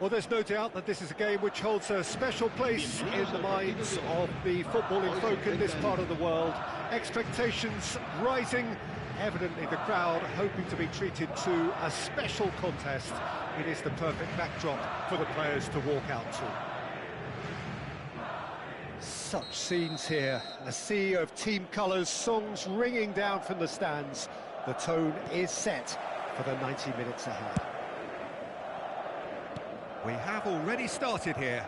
Well, there's no doubt that this is a game which holds a special place in the minds of the footballing folk in this part of the world. Expectations rising, evidently the crowd hoping to be treated to a special contest. It is the perfect backdrop for the players to walk out to. Such scenes here, a sea of team colours, songs ringing down from the stands. The tone is set for the 90 minutes ahead. We have already started here.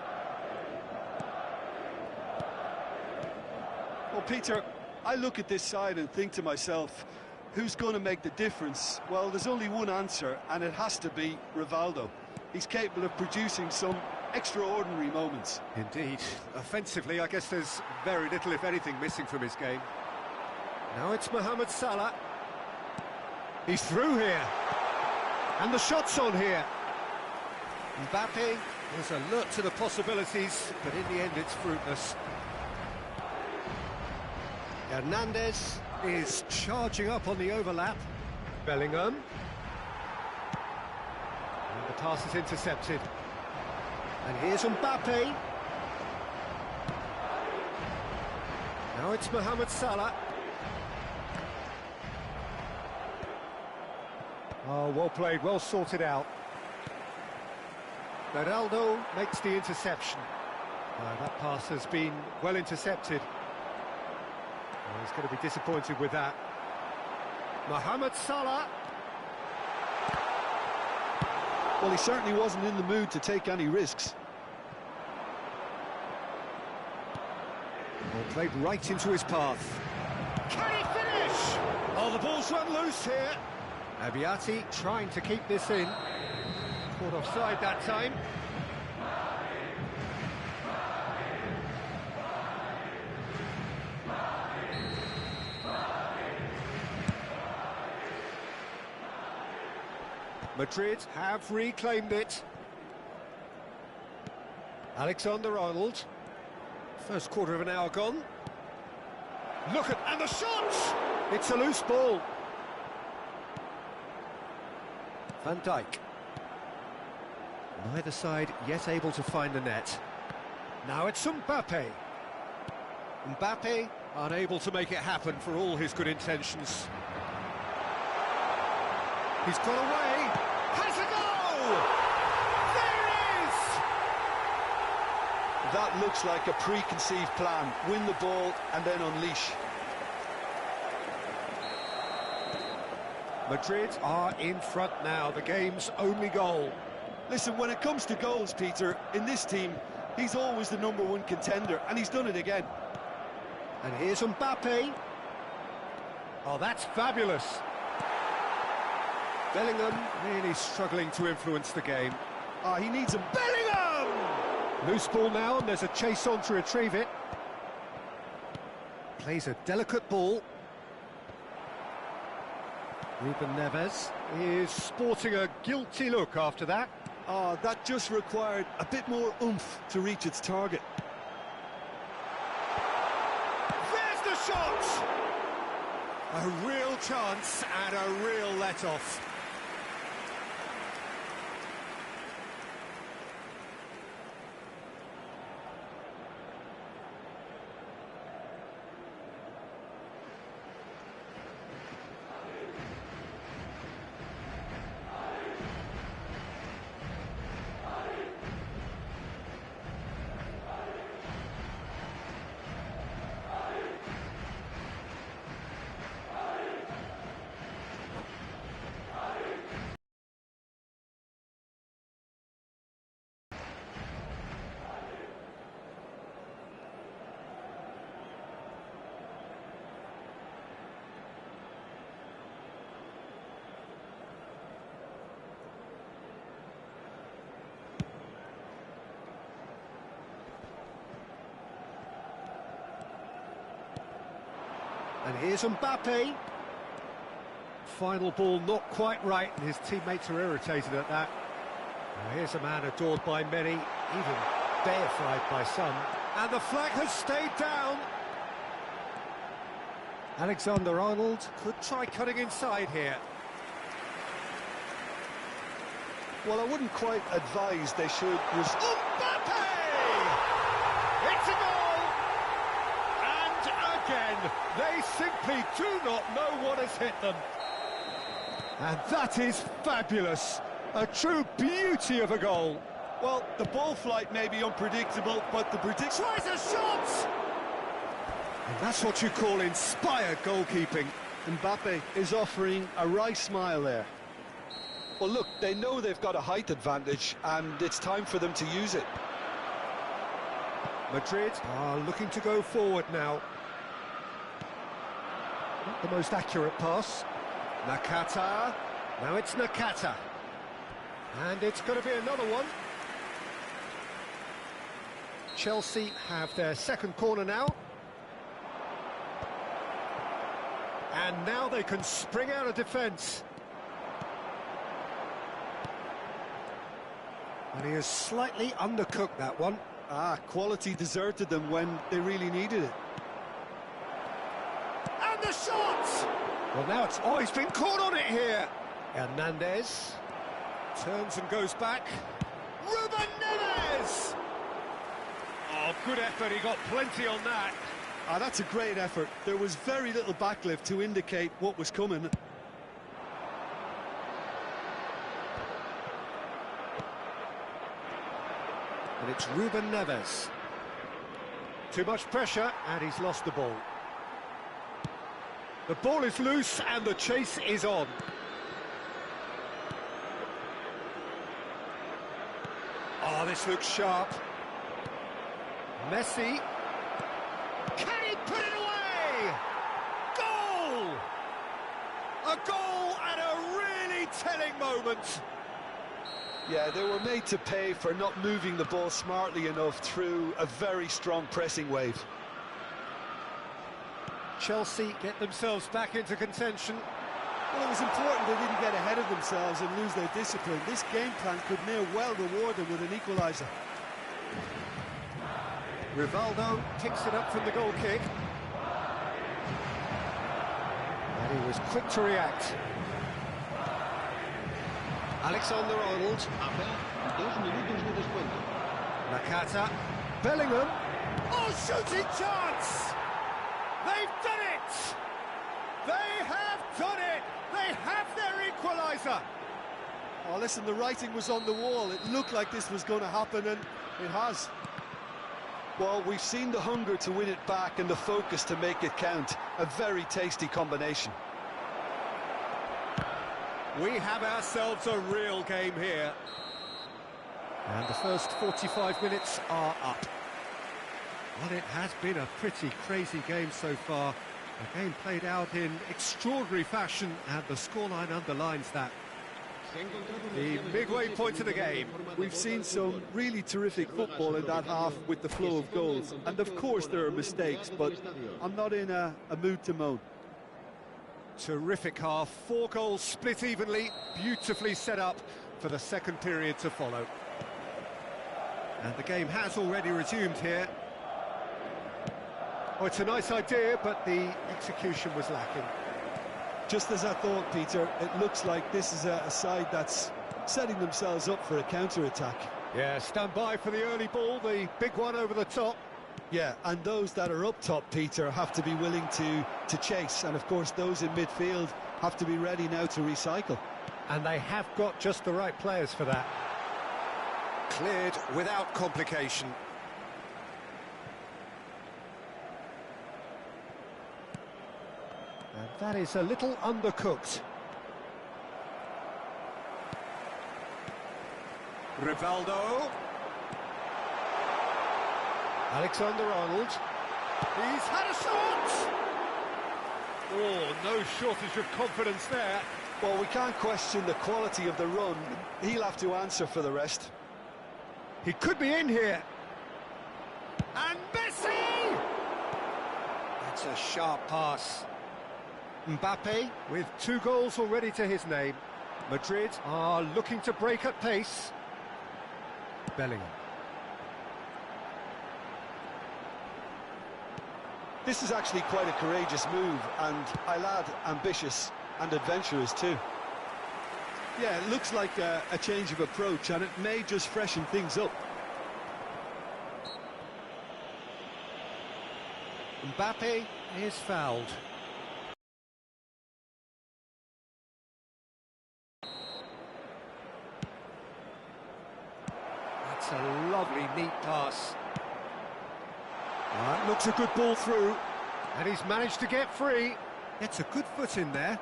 Well, Peter, I look at this side and think to myself, who's going to make the difference? Well, there's only one answer, and it has to be Rivaldo. He's capable of producing some extraordinary moments. Indeed. Offensively, I guess there's very little, if anything, missing from his game. Now it's Mohamed Salah. He's through here. And the shot's on here. Mbappe was alert to the possibilities, but in the end it's fruitless. Hernandez is charging up on the overlap. Bellingham. And the pass is intercepted. And here's Mbappe. Now it's Mohamed Salah. Oh, well played, well sorted out. Ronaldo makes the interception. That pass has been well intercepted. He's going to be disappointed with that. Mohamed Salah. Well, he certainly wasn't in the mood to take any risks. Well played right into his path. Can he finish? Oh, the ball's run loose here. Abiati trying to keep this in. Caught offside that time. Madrid have reclaimed it. Alexander-Arnold. First quarter of an hour gone. Look at, and the shot! It's a loose ball. Van Dijk. Neither side yet able to find the net. Now it's Mbappe. Mbappe unable to make it happen for all his good intentions. He's got away. Has a goal! There it is! That looks like a preconceived plan. Win the ball and then unleash. Madrid are in front now, the game's only goal. Listen, when it comes to goals, Peter, in this team, he's always the #1 contender, and he's done it again. And here's Mbappe. Oh, that's fabulous. Bellingham really struggling to influence the game. He needs him. Bellingham! Loose ball now, and there's a chase on to retrieve it. Plays a delicate ball. Ruben Neves is sporting a guilty look after that. That just required a bit more oomph to reach its target. There's the shot! A real chance and a real let-off. And here's Mbappe. Final ball not quite right, and his teammates are irritated at that. Now here's a man adored by many, even deified by some. And the flag has stayed down. Alexander-Arnold could try cutting inside here. Well, I wouldn't quite advise they should... Mbappe! It's a goal! And again, they simply do not know what has hit them. And that is fabulous. A true beauty of a goal. Well, the ball flight may be unpredictable, but the prediction... Tries a shot! And that's what you call inspired goalkeeping. Mbappe is offering a wry smile there. Well, look, they know they've got a height advantage, and it's time for them to use it. Madrid are looking to go forward now. Not the most accurate pass. Nakata. Now it's Nakata. And it's going to be another one. Chelsea have their second corner now. And now they can spring out of defence. And he has slightly undercooked that one. Quality deserted them when they really needed it. And the shot! Well, now it's... Oh, he's been caught on it here. Hernandez turns and goes back. Ruben Neves! Oh, good effort. He got plenty on that. That's a great effort. There was very little backlift to indicate what was coming. And it's Ruben Neves. Too much pressure, and he's lost the ball. The ball is loose, and the chase is on. Oh, this looks sharp. Messi. Can he put it away? Goal! A goal at a really telling moment. Yeah, they were made to pay for not moving the ball smartly enough through a very strong pressing wave. Chelsea get themselves back into contention. Well, it was important they didn't get ahead of themselves and lose their discipline. This game plan could near well reward them with an equaliser. Rivaldo picks it up from the goal kick. And he was quick to react. Alexander-Arnold. 2 minutos de descuento. Nakata. Bellingham. Oh, shooting chance! They've done it! They have done it! They have their equaliser! Oh, listen, the writing was on the wall. It looked like this was going to happen, and it has. Well, we've seen the hunger to win it back and the focus to make it count. A very tasty combination. We have ourselves a real game here. And the first 45 minutes are up. Well, it has been a pretty crazy game so far. A game played out in extraordinary fashion, and the scoreline underlines that. The midway point of the game. We've seen some really terrific football in that half with the flow of goals. And of course there are mistakes, but I'm not in a mood to moan. Terrific half, 4 goals split evenly, beautifully set up for the second period to follow. And the game has already resumed here. Oh, it's a nice idea, but the execution was lacking. Just as I thought, Peter, it looks like this is a side that's setting themselves up for a counter-attack. Yeah, stand by for the early ball, the big one over the top. Yeah, and those that are up top, Peter, have to be willing to chase. And, of course, those in midfield have to be ready now to recycle. And they have got just the right players for that. Cleared without complication. And that is a little undercooked. Rivaldo. Alexander-Arnold. He's had a shot! Oh, no shortage of confidence there. Well, we can't question the quality of the run. He'll have to answer for the rest. He could be in here. And Messi! That's a sharp pass. Mbappe with 2 goals already to his name. Madrid are looking to break at pace. Bellingham. This is actually quite a courageous move, and I'll add ambitious and adventurous too. Yeah, it looks like a change of approach, and it may just freshen things up. Mbappe is fouled. That's a lovely, neat pass. That looks a good ball through. And he's managed to get free. Gets a good foot in there.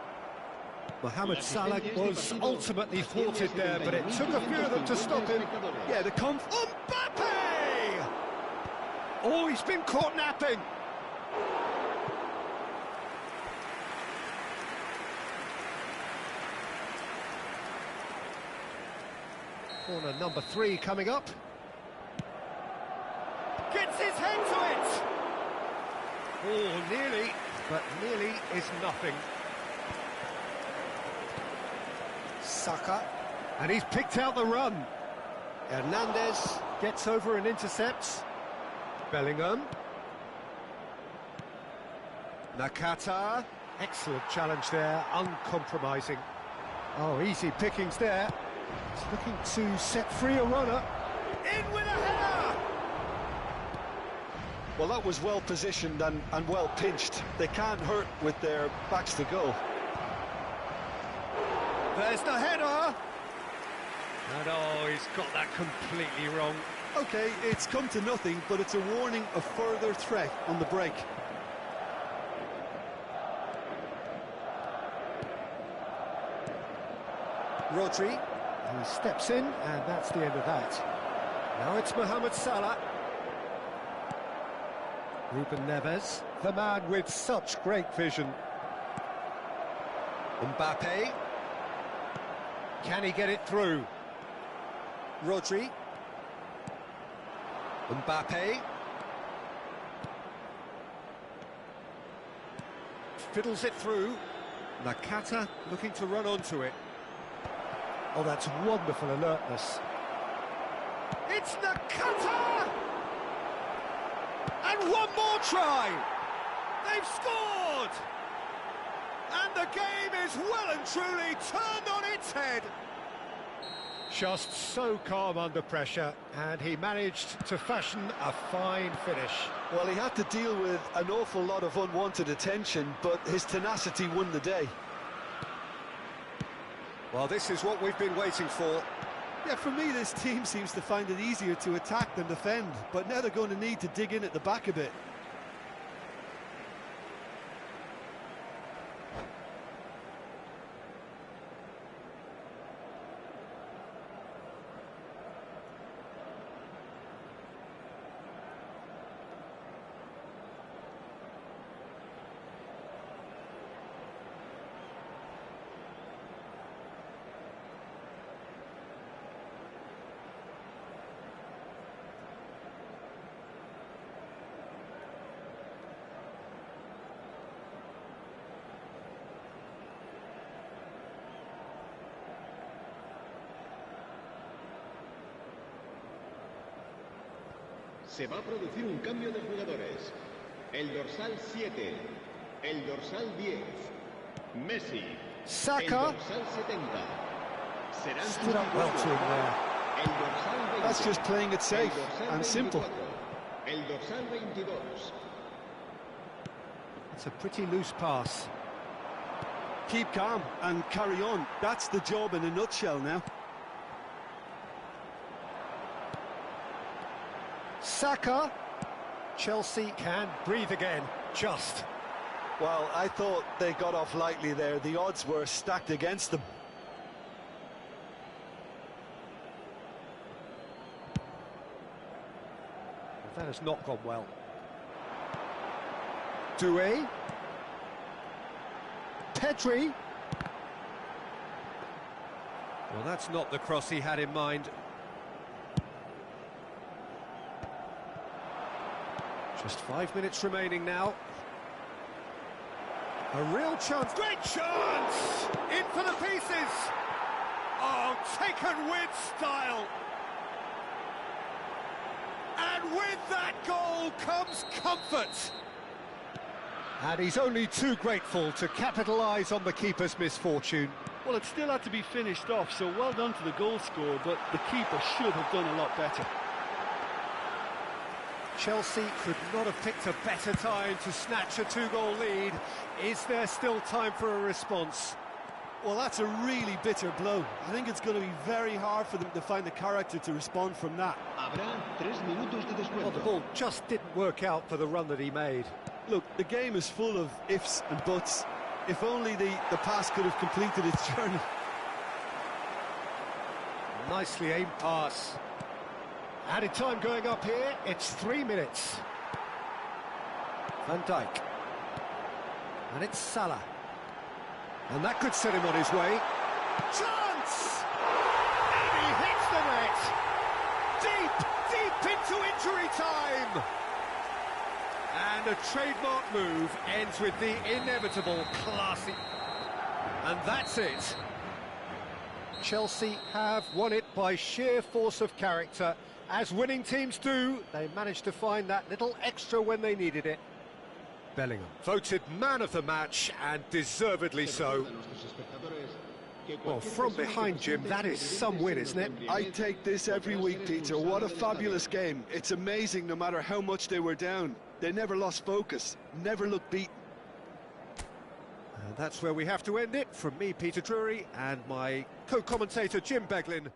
Mohamed Salah was ultimately thwarted there, but it took a few of them to stop him. Yeah, Mbappe! Oh, he's been caught napping. Corner number 3 coming up. Gets his head to it! Oh, nearly, but nearly is nothing. Saka, and he's picked out the run. Hernandez gets over and intercepts. Bellingham. Nakata, excellent challenge there, uncompromising. Oh, easy pickings there. He's looking to set free a runner. In with a header! Well, that was well positioned and well pinched. They can't hurt with their backs to goal. There's the header! And oh, he's got that completely wrong. Okay, it's come to nothing, but it's a warning of further threat on the break. Rodri, who steps in, and that's the end of that. Now it's Mohamed Salah. Ruben Neves, the man with such great vision. Mbappe. Can he get it through? Rodri. Mbappe. Fiddles it through. Nakata looking to run onto it. Oh, that's wonderful alertness. It's Nakata! And one more try! They've scored! And the game is well and truly turned on its head. Just so calm under pressure, and he managed to fashion a fine finish. Well, he had to deal with an awful lot of unwanted attention, but his tenacity won the day. Well, this is what we've been waiting for. Yeah, for me, this team seems to find it easier to attack than defend, but now they're going to need to dig in at the back a bit. Se va a producir un cambio de jugadores. El dorsal 7, el dorsal 10, Messi, Saka. el dorsal 70. Serán Stood up well to him there. el dorsal 20. That's just playing it safe el dorsal and simple. 24, el dorsal 22. It's a pretty loose pass. Keep calm and carry on. That's the job in a nutshell now. Saka. Chelsea can breathe again, just. Well, I thought they got off lightly there. The odds were stacked against them. That has not gone well. Doué. Pedri. Well, that's not the cross he had in mind. Just 5 minutes remaining now. A real chance. Great chance! In for the pieces! Oh, taken with style! And with that goal comes comfort! And he's only too grateful to capitalise on the keeper's misfortune. Well, it still had to be finished off, so well done to the goal scorer, but the keeper should have done a lot better. Chelsea could not have picked a better time to snatch a two-goal lead. Is there still time for a response? Well, that's a really bitter blow. I think it's going to be very hard for them to find the character to respond from that. Habrá 3 minutos de descuento. Well, the ball just didn't work out for the run that he made. Look, the game is full of ifs and buts. If only the pass could have completed its journey. Nicely aimed pass. Added time going up here, it's 3 minutes. Van Dijk. And it's Salah. And that could set him on his way. Chance! And he hits the net! Deep into injury time! And a trademark move ends with the inevitable classy... And that's it. Chelsea have won it by sheer force of character. As winning teams do, they managed to find that little extra when they needed it. Bellingham, voted man of the match, and deservedly so. Well, from behind, Jim, that is some win, isn't it? I take this every week, Peter. What a fabulous game. It's amazing no matter how much they were down. They never lost focus, never looked beaten. And that's where we have to end it. From me, Peter Drury, and my co-commentator, Jim Beglin.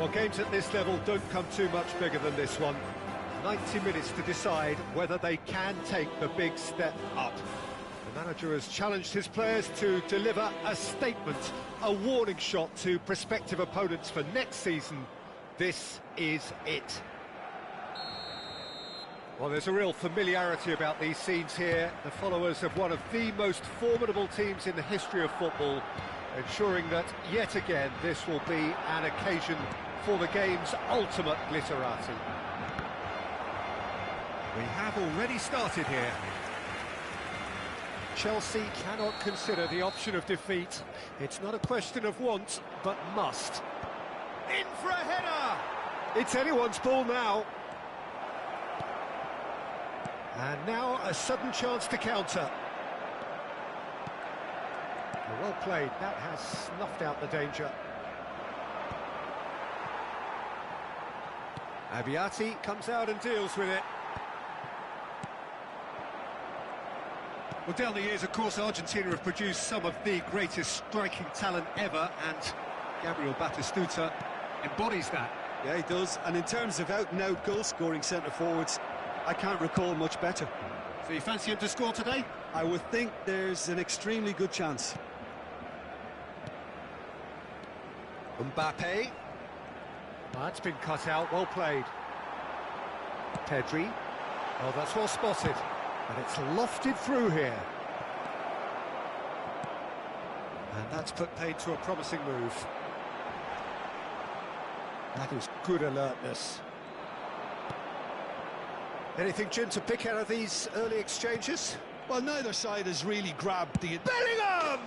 Well, games at this level don't come too much bigger than this one. 90 minutes to decide whether they can take the big step up. The manager has challenged his players to deliver a statement, a warning shot to prospective opponents for next season. This is it. Well, there's a real familiarity about these scenes here. The followers of one of the most formidable teams in the history of football, ensuring that, yet again, this will be an occasion for the game's ultimate glitterati. We have already started here. Chelsea cannot consider the option of defeat. It's not a question of want, but must. In for a header! It's anyone's ball now. And now a sudden chance to counter. Well played, that has snuffed out the danger. Abiati comes out and deals with it. Well, down the years, of course, Argentina have produced some of the greatest striking talent ever, and Gabriel Batistuta embodies that. Yeah, he does. And in terms of out-and-out goal-scoring centre-forwards, I can't recall much better. So you fancy him to score today? I would think there's an extremely good chance. Mbappe. That's been cut out, well played. Pedri. Oh, that's well spotted. And it's lofted through here. And that's put paid to a promising move. That is good alertness. Anything, Jim, to pick out of these early exchanges? Well, neither side has really grabbed the... Bellingham!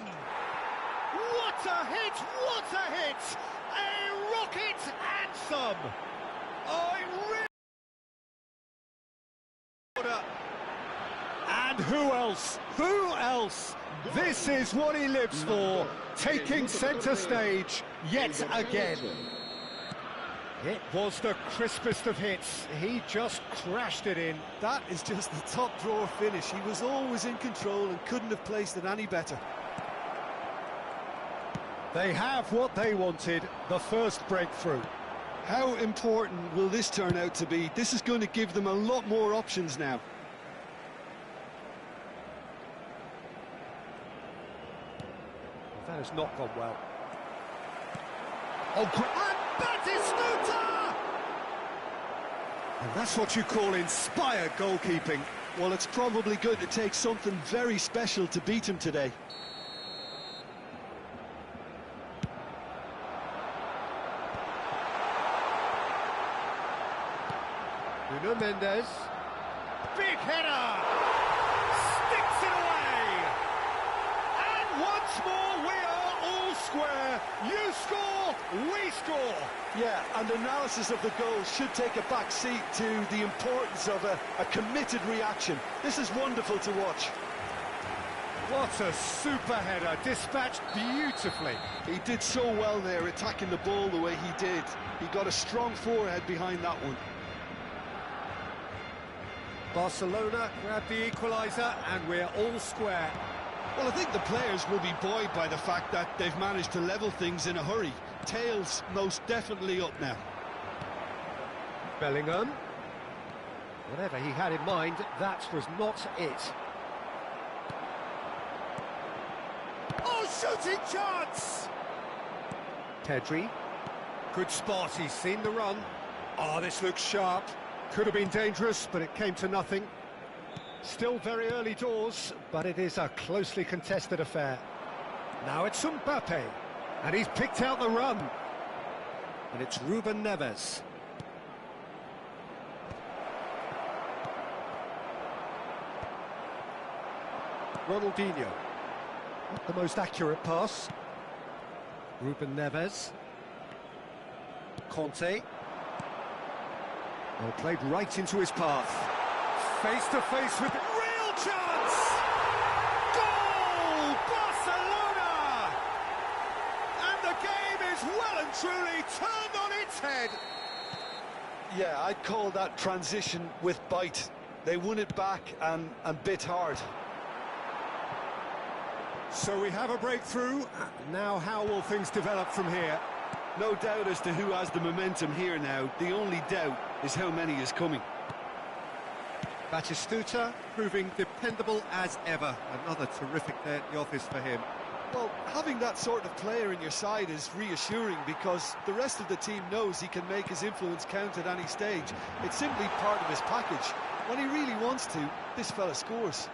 What a hit! What a hit! A rocket anthem! Oh, it really... And who else? Who else? This is what he lives for, taking centre stage yet again. It was the crispest of hits. He just crashed it in. That is just the top drawer finish. He was always in control and couldn't have placed it any better. They have what they wanted, the first breakthrough. How important will this turn out to be? This is going to give them a lot more options now. That has not gone well. Oh, and Batistuta! And that's what you call inspired goalkeeping. Well, it's probably going to take something very special to beat him today. Nuno Mendes. Big header! Sticks it away! And once more we are all square. You score, we score. Yeah, and analysis of the goal should take a back seat to the importance of a committed reaction. This is wonderful to watch. What a super header, dispatched beautifully. He did so well there, attacking the ball the way he did. He got a strong forehead behind that one. Barcelona grab the equaliser, and we're all square. Well, I think the players will be buoyed by the fact that they've managed to level things in a hurry. Tails most definitely up now. Bellingham. Whatever he had in mind, that was not it. Oh, shooting chance! Pedri. Good spot, he's seen the run. Oh, this looks sharp. Could have been dangerous, but it came to nothing. Still very early doors, but it is a closely contested affair. Now it's Mbappe, and he's picked out the run. And it's Ruben Neves. Ronaldinho. Not the most accurate pass. Ruben Neves. Conte. Well, played right into his path. Face to face with real chance! Goal! Barcelona! And the game is well and truly turned on its head. Yeah, I'd call that transition with bite. They won it back and bit hard. So we have a breakthrough. Now how will things develop from here? No doubt as to who has the momentum here now. The only doubt is how many is coming. Batistuta proving dependable as ever. Another terrific day at the office for him. Well, having that sort of player in your side is reassuring because the rest of the team knows he can make his influence count at any stage. It's simply part of his package. When he really wants to, this fella scores.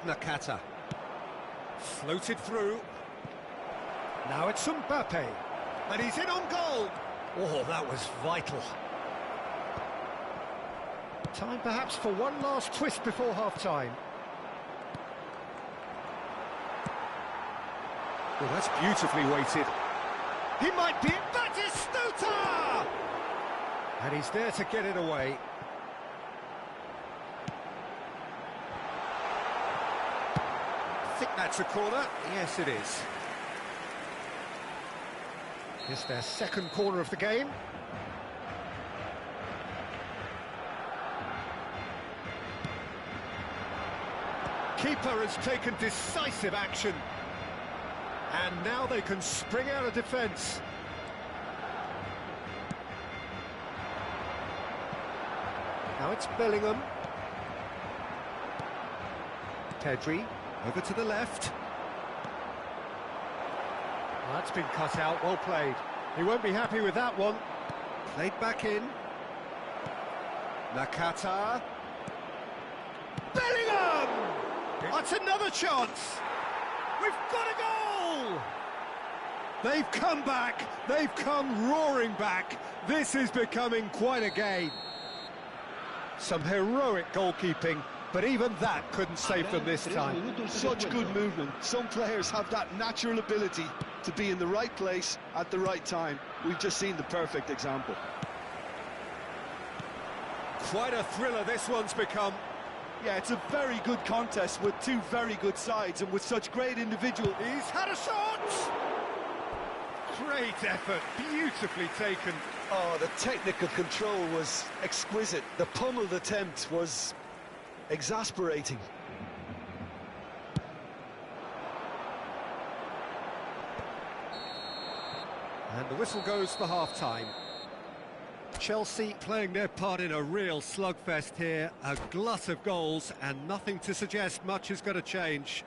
Nakata. Floated through. Now it's Mbappe. And he's in on goal. Oh, that was vital. Time perhaps for one last twist before half-time. Well, that's beautifully weighted. He might be it. Batistuta! And he's there to get it away. I think that's a corner. Yes, it is. It's their second corner of the game. Keeper has taken decisive action. And now they can spring out of defence. Now it's Bellingham. Pedri, over to the left. Well, that's been cut out, well played. He won't be happy with that one. Played back in. Nakata. Bellingham! That's another chance! We've got a goal! They've come back, they've come roaring back. This is becoming quite a game. Some heroic goalkeeping, but even that couldn't save them this time. Such good movement. Some players have that natural ability to be in the right place at the right time. We've just seen the perfect example. Quite a thriller this one's become. Yeah, it's a very good contest with two very good sides and with such great individual... He's had a shot! Great effort, beautifully taken. Oh, the technical control was exquisite. The pummeled attempt was exasperating. And the whistle goes for half-time. Chelsea playing their part in a real slugfest here. A glut of goals and nothing to suggest much is going to change.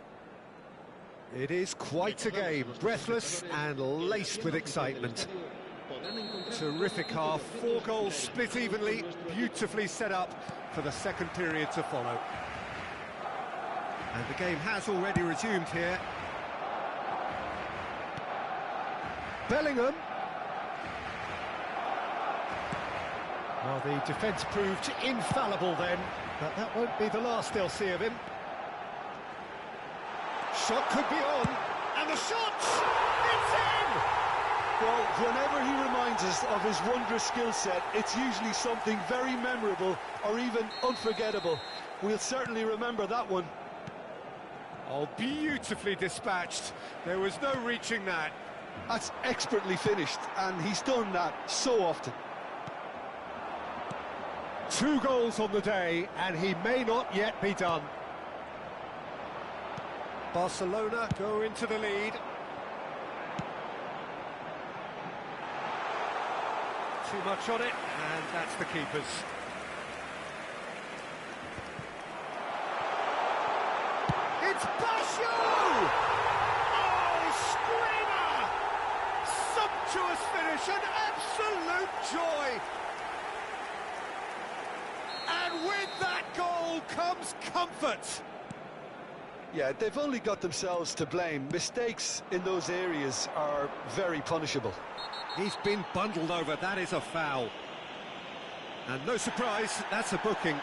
It is quite a game, breathless and laced with excitement. Terrific half, 4 goals split evenly, beautifully set up for the second period to follow. And the game has already resumed here. Bellingham. Well, the defence proved infallible then, but that won't be the last they'll see of him. Shot could be on, and the shot! It's in! Well, whenever he reminds us of his wondrous skill set, it's usually something very memorable or even unforgettable. We'll certainly remember that one. Oh, beautifully dispatched. There was no reaching that. That's expertly finished, and he's done that so often. 2 goals on the day, and he may not yet be done. Barcelona go into the lead. Too much on it, and that's the keeper's. It's Basho! Oh, screamer! Sumptuous finish, an absolute joy! And with that goal comes comfort. Yeah, they've only got themselves to blame. Mistakes in those areas are very punishable. He's been bundled over, that is a foul. And no surprise, that's a booking.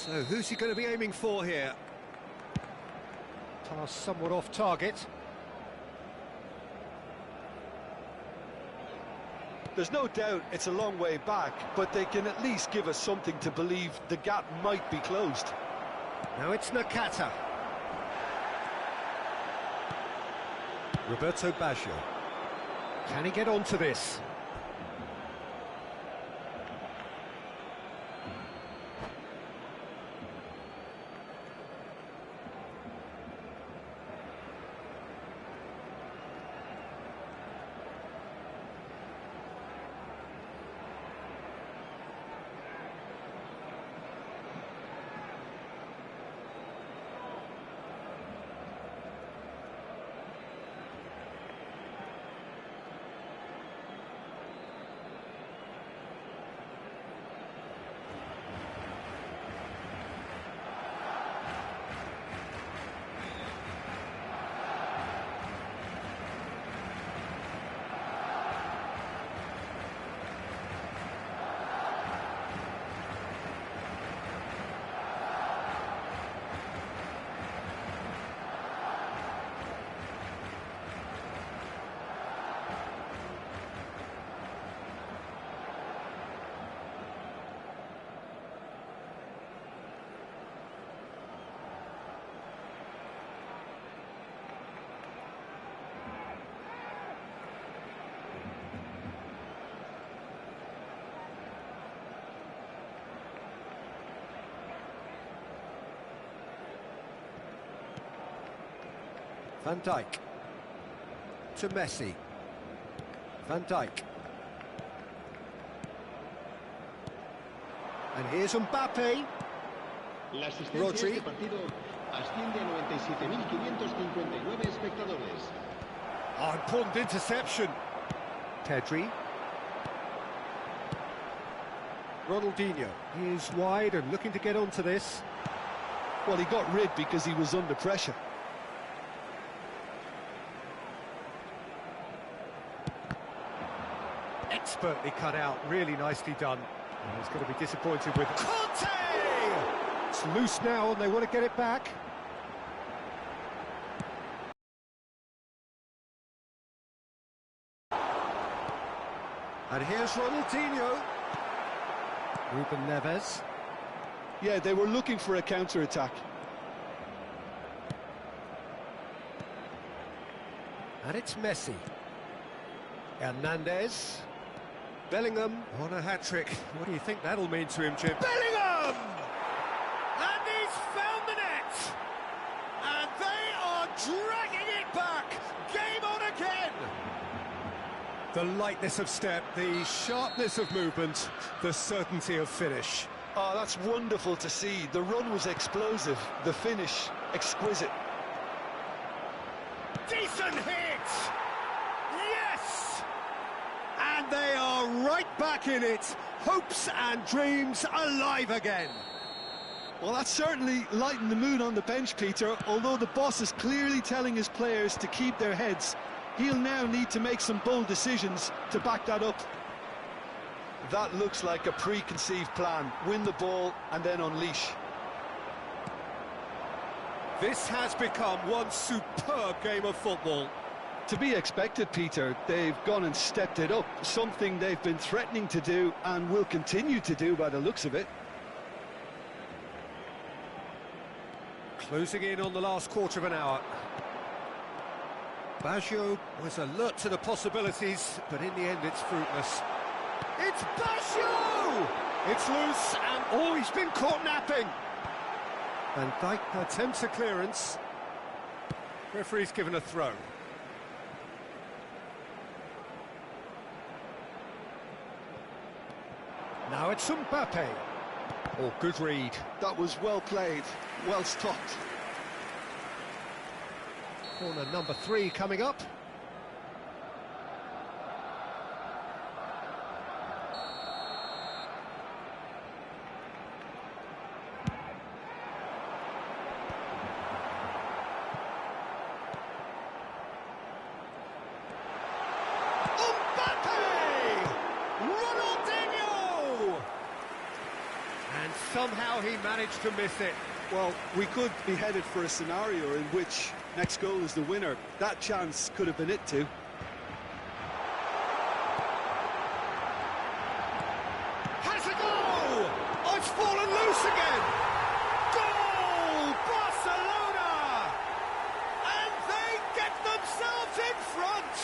So who's he going to be aiming for here? Pass somewhat off target. There's no doubt it's a long way back, but they can at least give us something to believe the gap might be closed. Now it's Nakata. Roberto Baggio. Can he get onto this? Van Dijk. To Messi. Van Dijk. And here's Mbappe. La asistencia Rodri. de este partido asciende a 97.559 espectadores. Oh, important interception. Pedri. Ronaldinho. He's wide and looking to get onto this. Well, he got rid because he was under pressure. Expertly cut out, really nicely done. And he's going to be disappointed with Conte! It's loose now and they want to get it back. And here's Ronaldinho. Ruben Neves. Yeah, they were looking for a counter-attack. And it's Messi. Hernandez. Bellingham on a hat-trick. What do you think that'll mean to him, Jim? Bellingham! And he's found the net! And they are dragging it back! Game on again! The lightness of step, the sharpness of movement, the certainty of finish. Oh, that's wonderful to see. The run was explosive, the finish exquisite. Decent hit! Yes! And they are right back in it. Hopes and dreams alive again. Well, that's certainly lightened the mood on the bench, Peter. Although the boss is clearly telling his players to keep their heads, he'll now need to make some bold decisions to back that up. That looks like a preconceived plan. Win the ball and then unleash. This has become one superb game of football. To be expected, Peter. They've gone and stepped it up, something they've been threatening to do and will continue to do by the looks of it. Closing in on the last quarter of an hour. Baggio was alert to the possibilities, but in the end it's fruitless. It's Baggio! It's loose and, oh, he's been caught napping. Van Dijk attempts a clearance. Referee's given a throw. Now it's Mbappe. Oh, good read. That was well played, well stopped. Corner number 3 coming up. somehow he managed to miss it. Well, we could be headed for a scenario in which next goal is the winner. That chance could have been it too. Has a goal! Oh, it's fallen loose again! Goal! Barcelona! And they get themselves in front!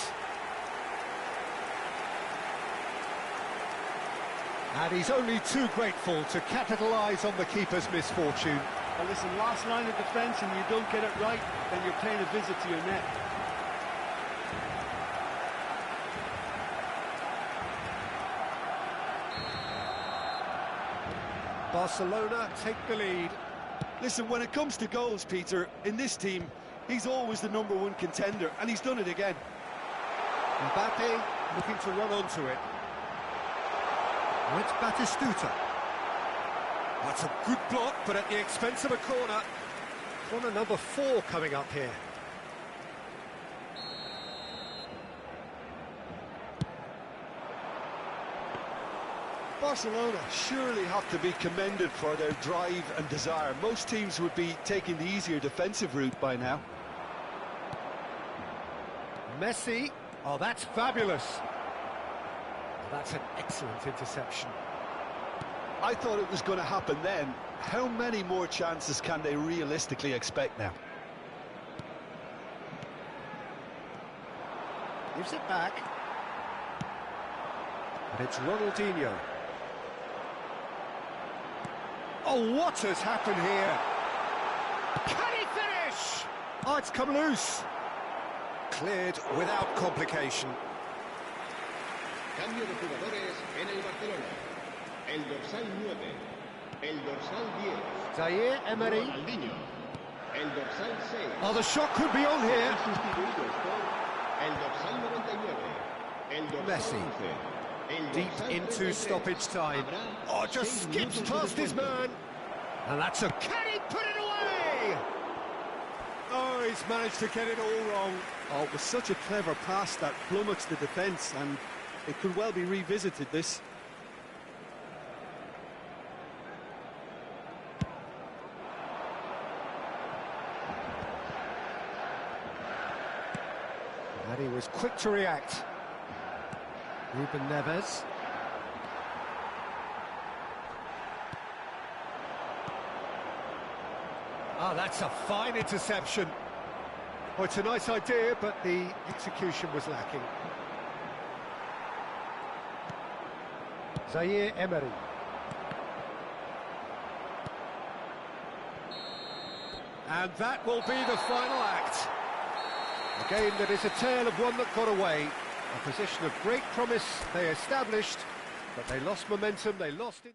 And he's only too grateful to capitalise on the keeper's misfortune. Well, listen, last line of defence and you don't get it right, then you're paying a visit to your net. Barcelona take the lead. Listen, when it comes to goals, Peter, in this team, he's always the #1 contender, and he's done it again. Mbappe looking to run onto it. Now it's Batistuta. That's a good block, but at the expense of a corner. Corner number 4 coming up here. Barcelona surely have to be commended for their drive and desire. Most teams would be taking the easier defensive route by now. Messi. Oh, that's fabulous. That's an excellent interception. I thought it was going to happen then. How many more chances can they realistically expect now? Gives it back. And it's Ronaldinho. Oh, what has happened here? Can he finish? Oh, it's come loose. Cleared without complication. Cambio de jugadores en el Barcelona. El dorsal 9, el dorsal 10. Zaire Emery. Ronaldinho. El dorsal 6. Oh, the shot could be on here. Sustituidos por el dorsal 99, el dorsal Messi. 11, el Deep dorsal into 33. stoppage time. Habrá Oh, just 6 skips minutos de past his descuento. man. And that's a... Can he put it away? Oh, he's managed to get it all wrong. Oh, it was such a clever pass that flummoxed the defence, and it could well be revisited, this. And he was quick to react. Ruben Neves. Oh, that's a fine interception. Oh, it's a nice idea, but the execution was lacking. Zaire Emery. And that will be the final act. A game that is a tale of one that got away. A position of great promise they established, but they lost momentum, they lost it.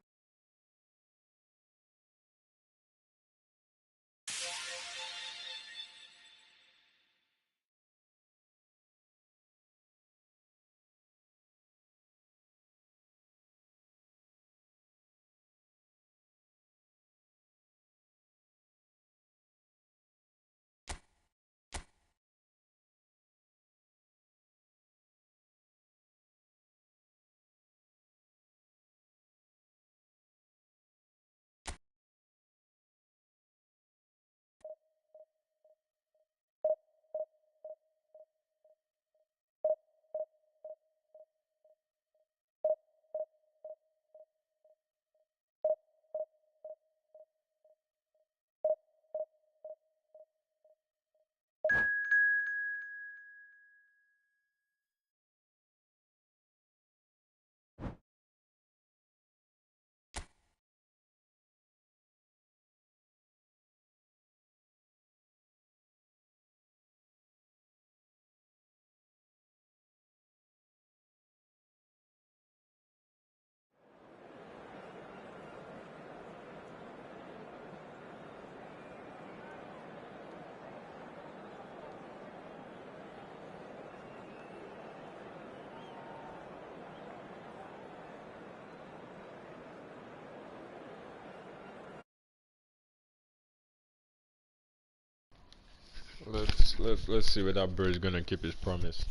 Let's see whether Bird is gonna keep his promise.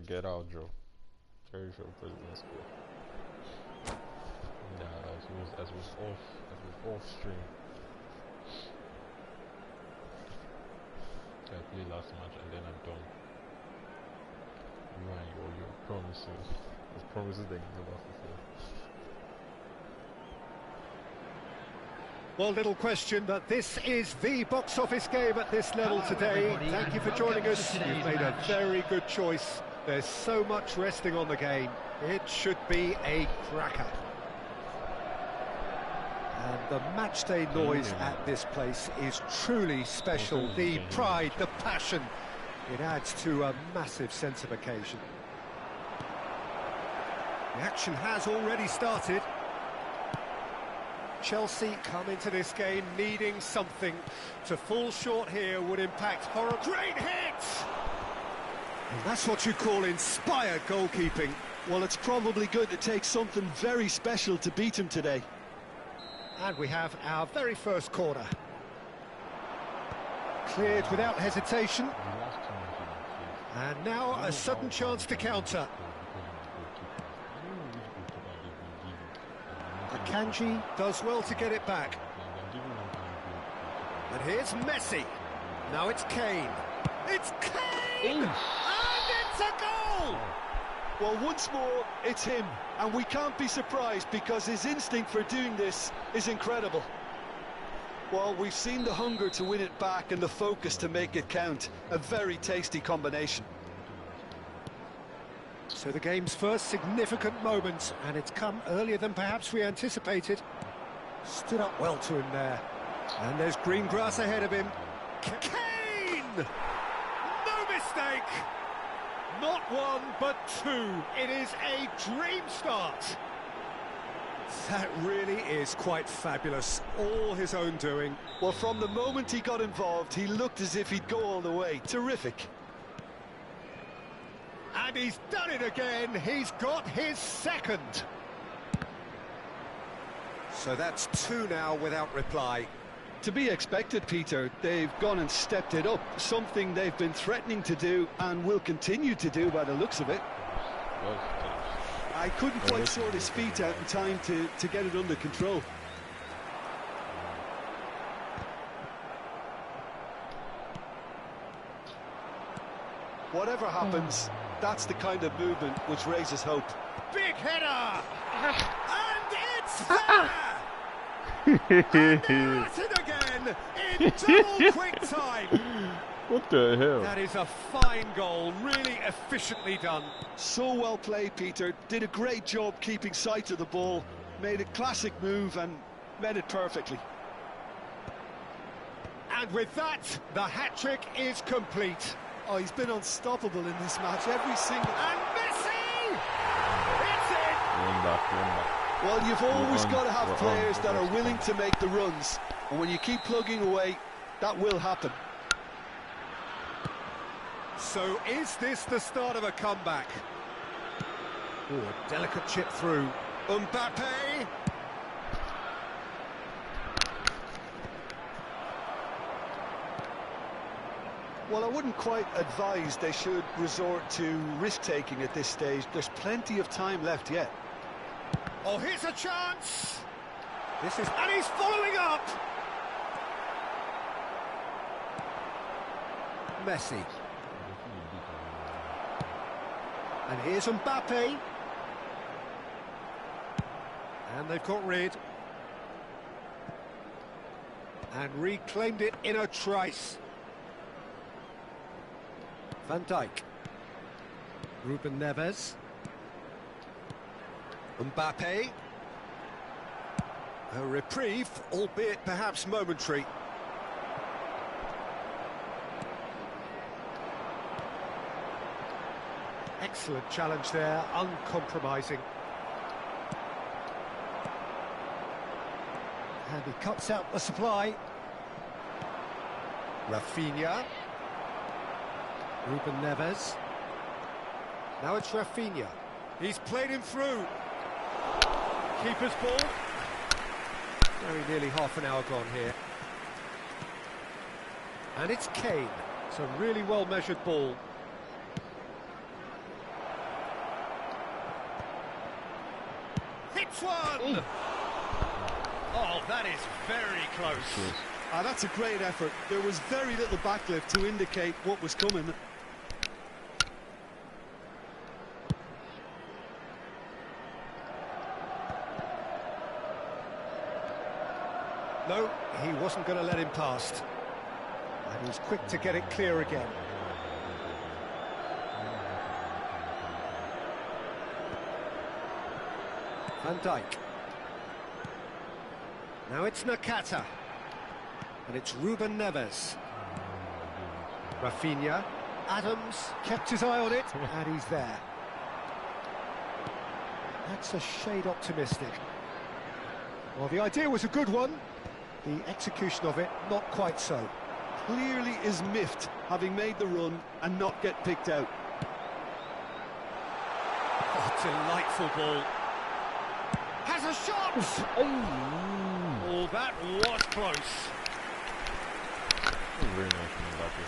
get out, Joe. Very sure President scored. Yeah, as was off stream. I played last match and then I'm done. You and your promises. Those promises they never fulfill. Well, little question, but this is the box office game at this level today. Thank you for joining us. You've made a very good choice. There's so much resting on the game. It should be a cracker. And the matchday noise at this place is truly special. The pride, the passion, it adds to a massive sense of occasion. The action has already started. Chelsea come into this game needing something. To fall short here would impact horror. Great hit! And that's what you call inspired goalkeeping. Well, it's probably going to take something very special to beat him today. And we have our very first corner. Cleared without hesitation. And now a sudden chance to counter. Akanji does well to get it back. And here's Messi. Now it's Kane. It's Kane! And it's a goal! Well, once more, it's him. And we can't be surprised because his instinct for doing this is incredible. Well, we've seen the hunger to win it back and the focus to make it count. A very tasty combination. So the game's first significant moment, and it's come earlier than perhaps we anticipated. Stood up well to him there. And there's green grass ahead of him. Kane! No mistake! Not one, but two. It is a dream start. That really is quite fabulous. All his own doing. Well, from the moment he got involved, he looked as if he'd go all the way. Terrific. And he's done it again. He's got his second. So that's two now without reply. To be expected, Peter. They've gone and stepped it up. Something they've been threatening to do and will continue to do by the looks of it. I couldn't quite sort his feet out in time to get it under control. Whatever happens, that's the kind of movement which raises hope. Big header! And it's there! And they're at it again in double quick time. What the hell? That is a fine goal, really efficiently done. So well played, Peter. Did a great job keeping sight of the ball. Made a classic move and met it perfectly. And with that, the hat-trick is complete. Oh, he's been unstoppable in this match. Every single... And Messi! It's it! Run back. Well, you've always got to have players that are willing to make the runs. And when you keep plugging away, that will happen. So is this the start of a comeback? Oh, a delicate chip through. Mbappe! Well, I wouldn't quite advise they should resort to risk-taking at this stage. There's plenty of time left yet. Oh, here's a chance! And he's following up! Messi. And here's Mbappe. And they've got rid. And reclaimed it in a trice. Van Dijk. Ruben Neves. Mbappe. A reprieve, albeit perhaps momentary. Excellent challenge there, uncompromising. And he cuts out the supply. Rafinha. Ruben Neves. Now it's Rafinha. He's played him through. Keeper's ball. Very nearly half an hour gone here. And it's Kane. It's a really well-measured ball. that is very close. That's a great effort. There was very little backlift to indicate what was coming. No, he wasn't going to let him past. And he was quick to get it clear again. Van Dijk. Now it's Nakata. And it's Ruben Neves. Rafinha. Adams kept his eye on it, and he's there. That's a shade optimistic. Well, the idea was a good one. The execution of it, not quite so. Clearly is miffed, having made the run and not get picked out. Oh, delightful ball. Has a shot! Oh, that was close. Very nice from Mbappe.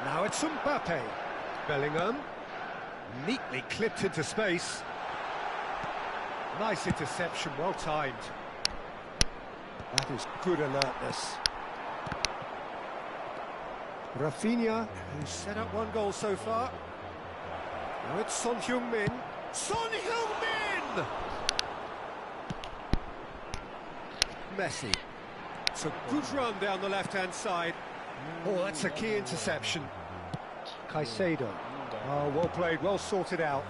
Now it's Mbappe. Bellingham. Neatly clipped into space. Nice interception, well timed. That is good alertness. Rafinha, who's set up one goal so far. Now it's Son Heung-min. Son Heung-min! Messi. It's a good run down the left-hand side. Oh, that's a key interception. Caicedo. Oh, well played, well sorted out.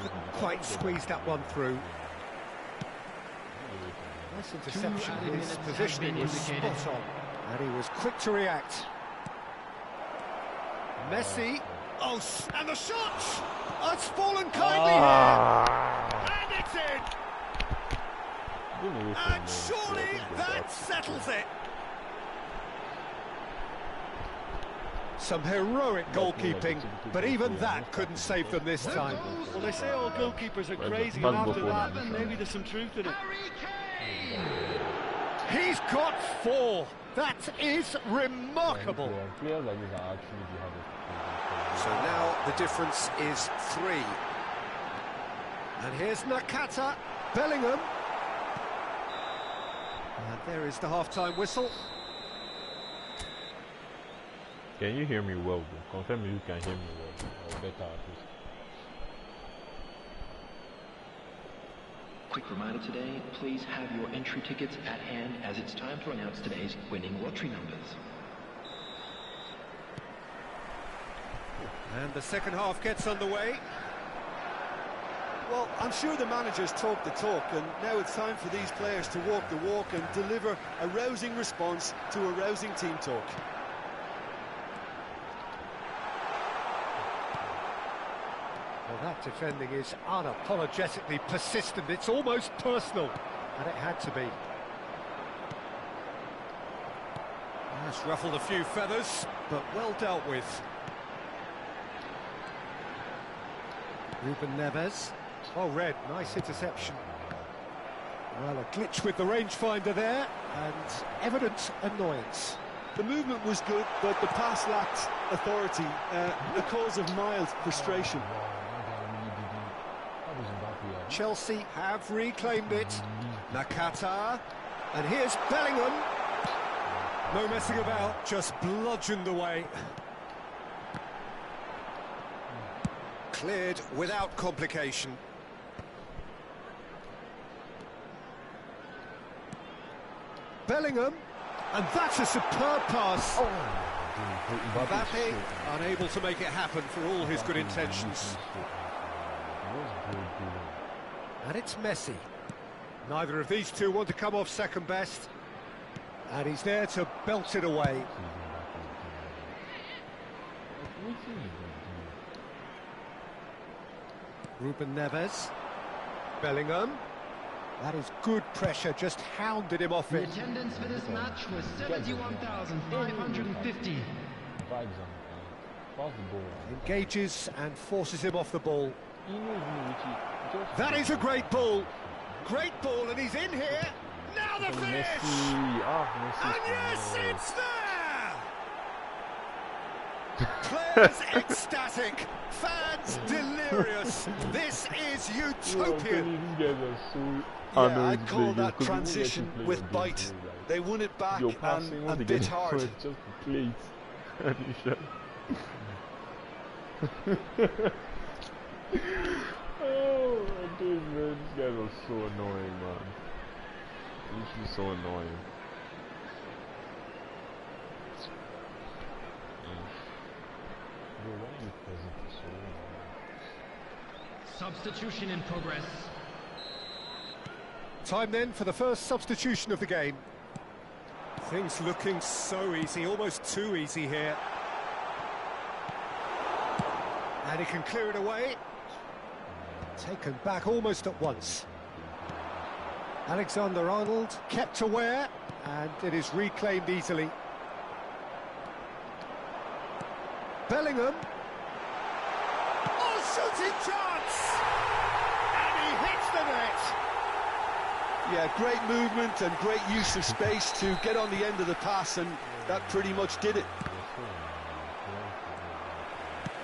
Couldn't quite squeeze that one through. Nice interception. His positioning was spot on. And he was quick to react. Messi. Oh, and the shot! Oh, it's fallen kindly here. And it's in. And surely that settles it. Some heroic goalkeeping, but even that couldn't save them this time. Well, they say all goalkeepers are crazy, and after that, maybe there's some truth in it. He's got 4. That is remarkable. So now the difference is 3. And here's Nakata, Bellingham. And there is the half-time whistle. Can you hear me well, bro? Confirm you can hear me well, or better at least. Quick reminder today, please have your entry tickets at hand as it's time to announce today's winning lottery numbers. And the second half gets underway. Well, I'm sure the managers talk the talk, and now it's time for these players to walk the walk and deliver a rousing response to a rousing team talk. Well, that defending is unapologetically persistent. It's almost personal, and it had to be. That's ruffled a few feathers, but well dealt with. Ruben Neves. Oh, red, nice interception. Well, a glitch with the rangefinder there, and evident annoyance. The movement was good, but the pass lacked authority, a cause of mild frustration. Chelsea have reclaimed it. Nakata, and here's Bellingham. No messing about, just bludgeoned away. Cleared without complication. Bellingham, and that's a superb pass. Mbappe unable to make it happen for all his good intentions. And it's Messi. Neither of these two want to come off second best. And he's there to belt it away. Ruben Neves. Bellingham. That is good pressure, just hounded him off it. The attendance for this match was 71,550. Engages and forces him off the ball. That is a great ball. Great ball, and he's in here. Now the finish! Messi. Messi. And yes, it's there! Players ecstatic, fans delirious. This is utopian. These guys are so Yeah, I'd call that transition with bite. They won it back and a bit hard. Just to play it. And you shut. Oh, dude, man, these guys are so annoying, man. Literally so annoying. Bro, why are you present for so long? Substitution in progress. Time then for the first substitution of the game. Things looking so easy, almost too easy here. And he can clear it away. Taken back almost at once. Alexander-Arnold kept aware, and it is reclaimed easily. Bellingham. Oh, shooting chance! And he hits the net. Yeah, great movement and great use of space to get on the end of the pass, and that pretty much did it.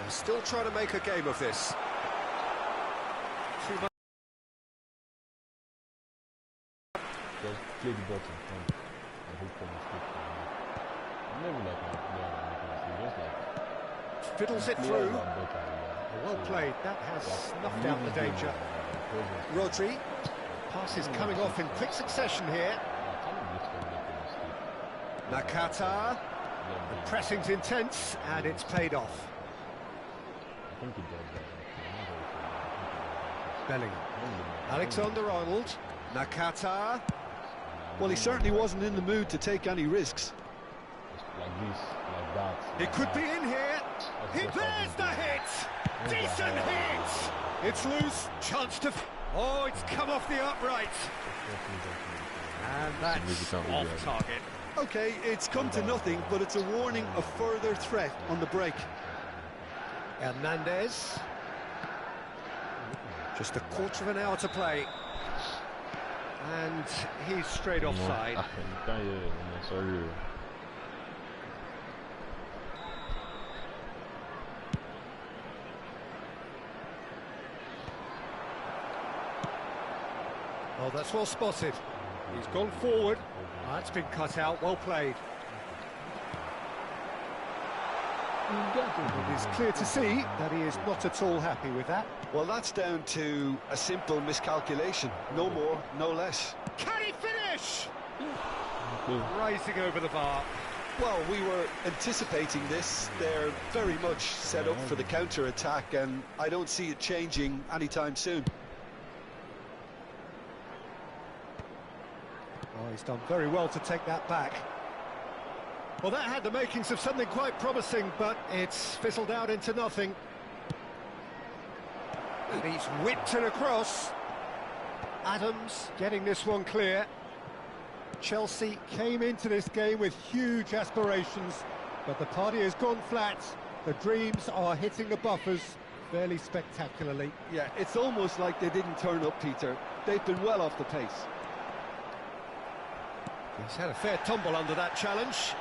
They're still trying to make a game of this. Too much. Just play the button and hope for mistake. Never like my player, just like Fiddles it through. Well played. That has snuffed out the danger. Rodri. Passes coming off in quick succession here. Nakata. The pressing's intense, and it's paid off. I think he does that. Bellingham. Alexander-Arnold. Nakata. Well, he certainly wasn't in the mood to take any risks. Like this, like that. He could be in here. He plays the hit. Decent hit. It's loose. Chance to... Oh, it's come off the upright. And that's off target. Okay, it's come to nothing, but it's a warning of further threat on the break. Hernandez. Just a quarter of an hour to play. And he's straight offside. Sorry. Oh, that's well spotted. He's gone forward. That's been cut out. Well played. It is clear to see that he is not at all happy with that. Well, that's down to a simple miscalculation. No more, no less. Can he finish? Rising over the bar. Well, we were anticipating this. They're very much set up for the counter-attack, and I don't see it changing anytime soon. Oh, he's done very well to take that back. Well, that had the makings of something quite promising, but it's fizzled out into nothing. And he's whipped it across. Adams getting this one clear. Chelsea came into this game with huge aspirations, but the party has gone flat. The dreams are hitting the buffers fairly spectacularly. Yeah, it's almost like they didn't turn up, Peter. They've been well off the pace. He's had a fair tumble under that challenge.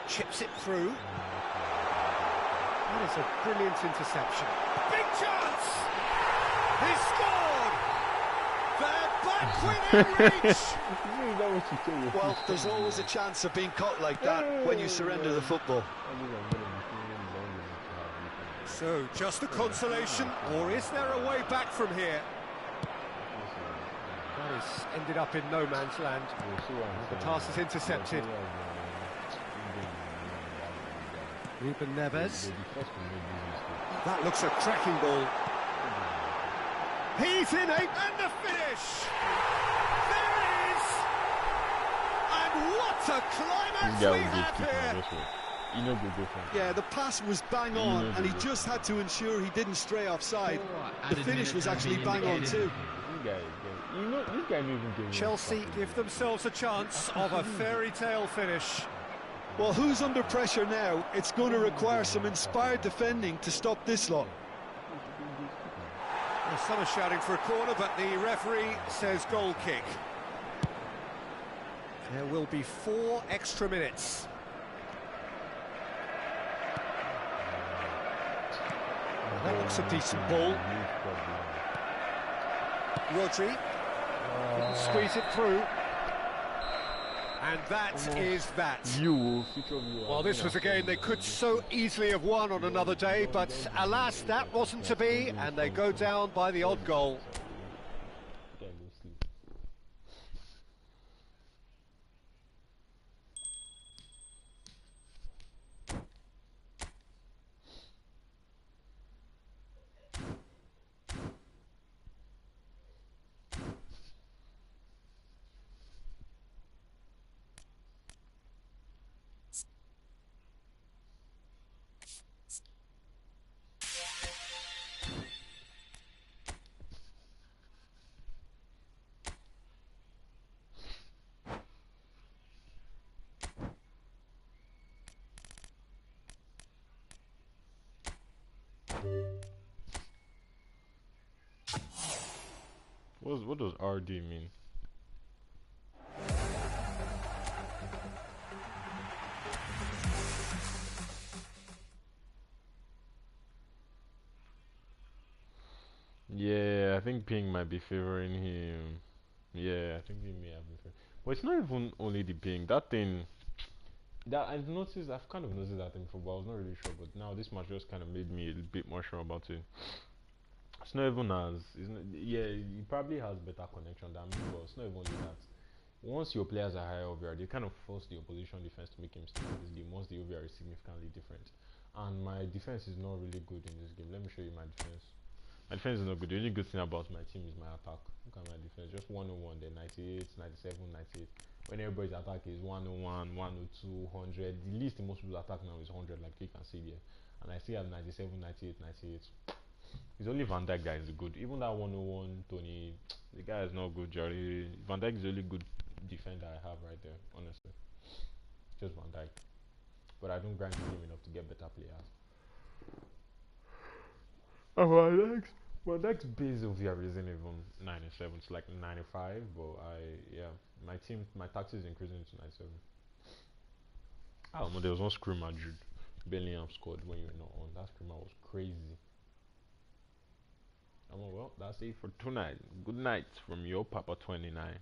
Chips it through. That is a brilliant interception. Big chance! He's scored! They're back within reach! Well, there's always a chance of being caught like that when you surrender the football. So, just a consolation, or is there a way back from here? That has ended up in no man's land. The pass is intercepted. Ruben Neves. That looks a cracking ball. He's in it, and the finish! There it is! And what a climax we have here! Yeah, the pass was bang on, and he just had to ensure he didn't stray offside. The finish was actually bang on too. Chelsea give themselves a chance of a fairy tale finish. Well, who's under pressure now? It's going to require some inspired defending to stop this lot. Well, some are shouting for a corner, but the referee says goal kick. There will be 4 extra minutes. Well, that looks a decent ball. Rodri couldn't squeeze it through. And that is that. Well, this was a game they could so easily have won on another day, but alas, that wasn't to be, and they go down by the odd goal. What does RD mean? Yeah, I think Ping might be favoring him. Yeah, I think he may have been favoring. But it's not even only the Ping. That thing that I've kind of noticed that in football. I was not really sure, but now this match just kind of made me a bit more sure about it. It's not even as, yeah, he probably has better connection than me, but it's not even only that. Once your players are high OVR, they kind of force the opposition defense to make a mistake in this game. Once the OVR is significantly different, and my defense is not really good in this game. Let me show you my defense. My defense is not good. The only good thing about my team is my attack. Look at my defense, just 101, then 98, 97, 98. When everybody's attack is 101, 102, 100, the least most people attack now is 100, like you can see here. And I still have 97, 98, 98. It's only Van Dijk guy is good. Even that 101 Tony, the guy is not good. Jerry Van Dijk is the only good defender I have right there. Honestly, just Van Dijk. But I don't grind the game enough to get better players. Oh, Van Dijk's base OVR isn't even 97. It's like 95. But my taxes is increasing to 97. I don't know. There was one screamer, Jude Bellingham scored when you were not on. That screamer was crazy. Well, that's it for tonight. Good night from your Papa 29.